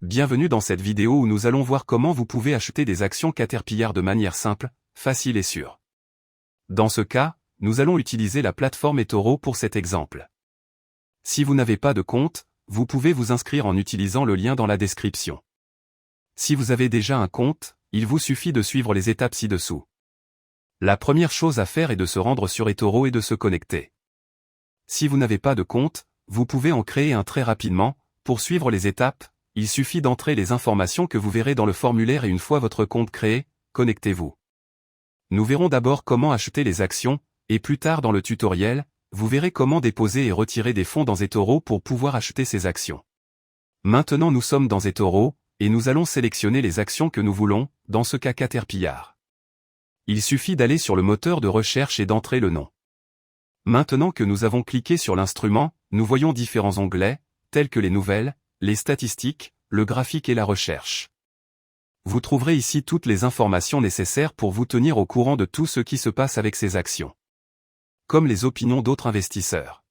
Bienvenue dans cette vidéo où nous allons voir comment vous pouvez acheter des actions Caterpillar de manière simple, facile et sûre. Dans ce cas, nous allons utiliser la plateforme eToro pour cet exemple. Si vous n'avez pas de compte, vous pouvez vous inscrire en utilisant le lien dans la description. Si vous avez déjà un compte, il vous suffit de suivre les étapes ci-dessous. La première chose à faire est de se rendre sur eToro et de se connecter. Si vous n'avez pas de compte, vous pouvez en créer un très rapidement. Pour suivre les étapes, il suffit d'entrer les informations que vous verrez dans le formulaire et une fois votre compte créé, connectez-vous. Nous verrons d'abord comment acheter les actions, et plus tard dans le tutoriel, vous verrez comment déposer et retirer des fonds dans eToro pour pouvoir acheter ces actions. Maintenant nous sommes dans eToro, et nous allons sélectionner les actions que nous voulons, dans ce cas Caterpillar. Il suffit d'aller sur le moteur de recherche et d'entrer le nom. Maintenant que nous avons cliqué sur l'instrument, nous voyons différents onglets, tels que les nouvelles, les statistiques, le graphique et la recherche. Vous trouverez ici toutes les informations nécessaires pour vous tenir au courant de tout ce qui se passe avec ces actions. Comme les opinions d'autres investisseurs.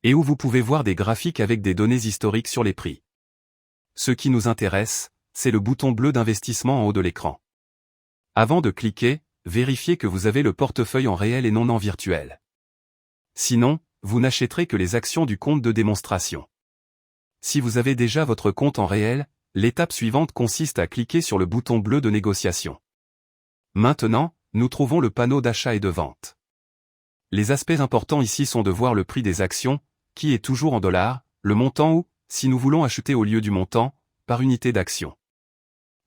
Et où vous pouvez voir des graphiques avec des données historiques sur les prix. Ce qui nous intéresse, c'est le bouton bleu d'investissement en haut de l'écran. Avant de cliquer, vérifiez que vous avez le portefeuille en réel et non en virtuel. Sinon, vous n'achèterez que les actions du compte de démonstration. Si vous avez déjà votre compte en réel, l'étape suivante consiste à cliquer sur le bouton bleu de négociation. Maintenant, nous trouvons le panneau d'achat et de vente. Les aspects importants ici sont de voir le prix des actions, qui est toujours en dollars, le montant ou, si nous voulons acheter au lieu du montant, par unité d'action.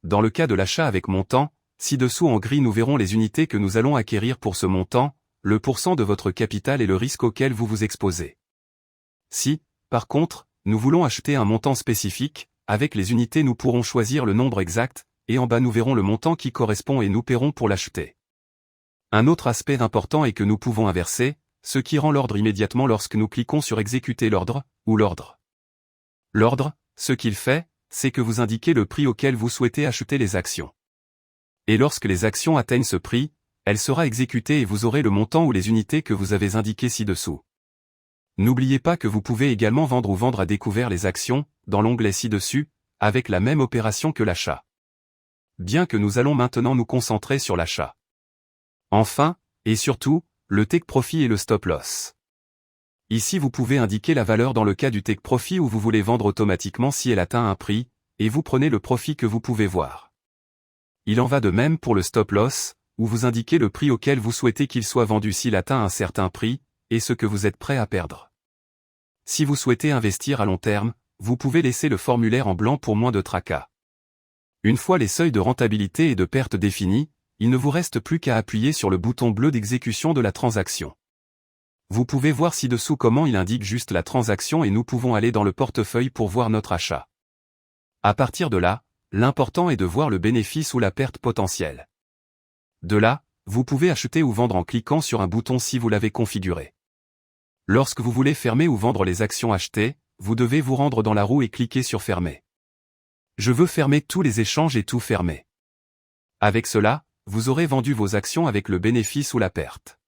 Dans le cas de l'achat avec montant, ci-dessous en gris nous verrons les unités que nous allons acquérir pour ce montant, le pourcent de votre capital et le risque auquel vous vous exposez. Si, par contre, nous voulons acheter un montant spécifique, avec les unités nous pourrons choisir le nombre exact, et en bas nous verrons le montant qui correspond et nous paierons pour l'acheter. Un autre aspect important est que nous pouvons inverser, ce qui rend l'ordre immédiatement lorsque nous cliquons sur exécuter l'ordre, ou l'ordre. L'ordre, ce qu'il fait, c'est que vous indiquez le prix auquel vous souhaitez acheter les actions. Et lorsque les actions atteignent ce prix, elle sera exécutée et vous aurez le montant ou les unités que vous avez indiquées ci-dessous. N'oubliez pas que vous pouvez également vendre ou vendre à découvert les actions, dans l'onglet ci-dessus, avec la même opération que l'achat. Bien que nous allons maintenant nous concentrer sur l'achat. Enfin, et surtout, le take profit et le stop loss. Ici vous pouvez indiquer la valeur dans le cas du take profit où vous voulez vendre automatiquement si elle atteint un prix, et vous prenez le profit que vous pouvez voir. Il en va de même pour le stop loss, où vous indiquez le prix auquel vous souhaitez qu'il soit vendu s'il atteint un certain prix, et ce que vous êtes prêt à perdre. Si vous souhaitez investir à long terme, vous pouvez laisser le formulaire en blanc pour moins de tracas. Une fois les seuils de rentabilité et de perte définis, il ne vous reste plus qu'à appuyer sur le bouton bleu d'exécution de la transaction. Vous pouvez voir ci-dessous comment il indique juste la transaction et nous pouvons aller dans le portefeuille pour voir notre achat. À partir de là, l'important est de voir le bénéfice ou la perte potentielle. De là, vous pouvez acheter ou vendre en cliquant sur un bouton si vous l'avez configuré. Lorsque vous voulez fermer ou vendre les actions achetées, vous devez vous rendre dans la roue et cliquer sur Fermer. Je veux fermer tous les échanges et tout fermer. Avec cela, vous aurez vendu vos actions avec le bénéfice ou la perte.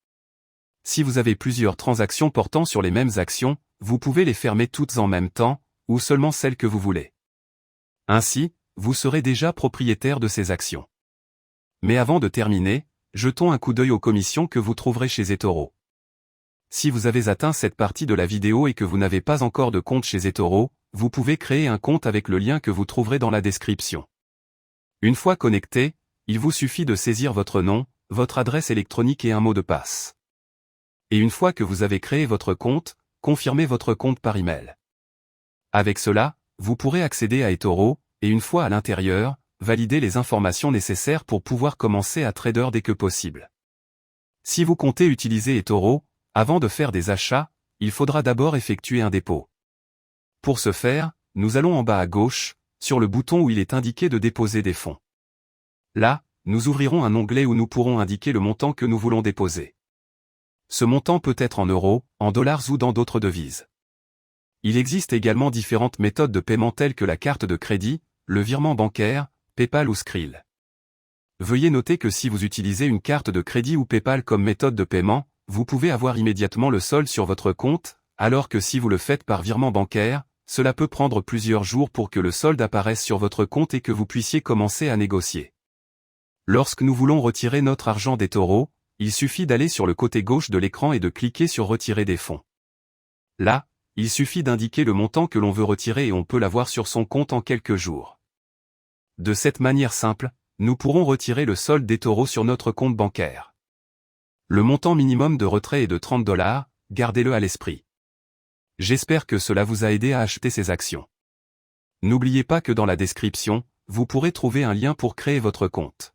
Si vous avez plusieurs transactions portant sur les mêmes actions, vous pouvez les fermer toutes en même temps, ou seulement celles que vous voulez. Ainsi, vous serez déjà propriétaire de ces actions. Mais avant de terminer, jetons un coup d'œil aux commissions que vous trouverez chez eToro. Si vous avez atteint cette partie de la vidéo et que vous n'avez pas encore de compte chez eToro, vous pouvez créer un compte avec le lien que vous trouverez dans la description. Une fois connecté, il vous suffit de saisir votre nom, votre adresse électronique et un mot de passe. Et une fois que vous avez créé votre compte, confirmez votre compte par email. Avec cela, vous pourrez accéder à eToro, et une fois à l'intérieur, valider les informations nécessaires pour pouvoir commencer à trader dès que possible. Si vous comptez utiliser eToro, avant de faire des achats, il faudra d'abord effectuer un dépôt. Pour ce faire, nous allons en bas à gauche, sur le bouton où il est indiqué de déposer des fonds. Là, nous ouvrirons un onglet où nous pourrons indiquer le montant que nous voulons déposer. Ce montant peut être en euros, en dollars ou dans d'autres devises. Il existe également différentes méthodes de paiement telles que la carte de crédit, le virement bancaire, PayPal ou Skrill. Veuillez noter que si vous utilisez une carte de crédit ou PayPal comme méthode de paiement, vous pouvez avoir immédiatement le solde sur votre compte, alors que si vous le faites par virement bancaire, cela peut prendre plusieurs jours pour que le solde apparaisse sur votre compte et que vous puissiez commencer à négocier. Lorsque nous voulons retirer notre argent d'eToro, il suffit d'aller sur le côté gauche de l'écran et de cliquer sur Retirer des fonds. Là, il suffit d'indiquer le montant que l'on veut retirer et on peut l'avoir sur son compte en quelques jours. De cette manière simple, nous pourrons retirer le solde d'eToro sur notre compte bancaire. Le montant minimum de retrait est de 30 $, gardez-le à l'esprit. J'espère que cela vous a aidé à acheter ces actions. N'oubliez pas que dans la description, vous pourrez trouver un lien pour créer votre compte.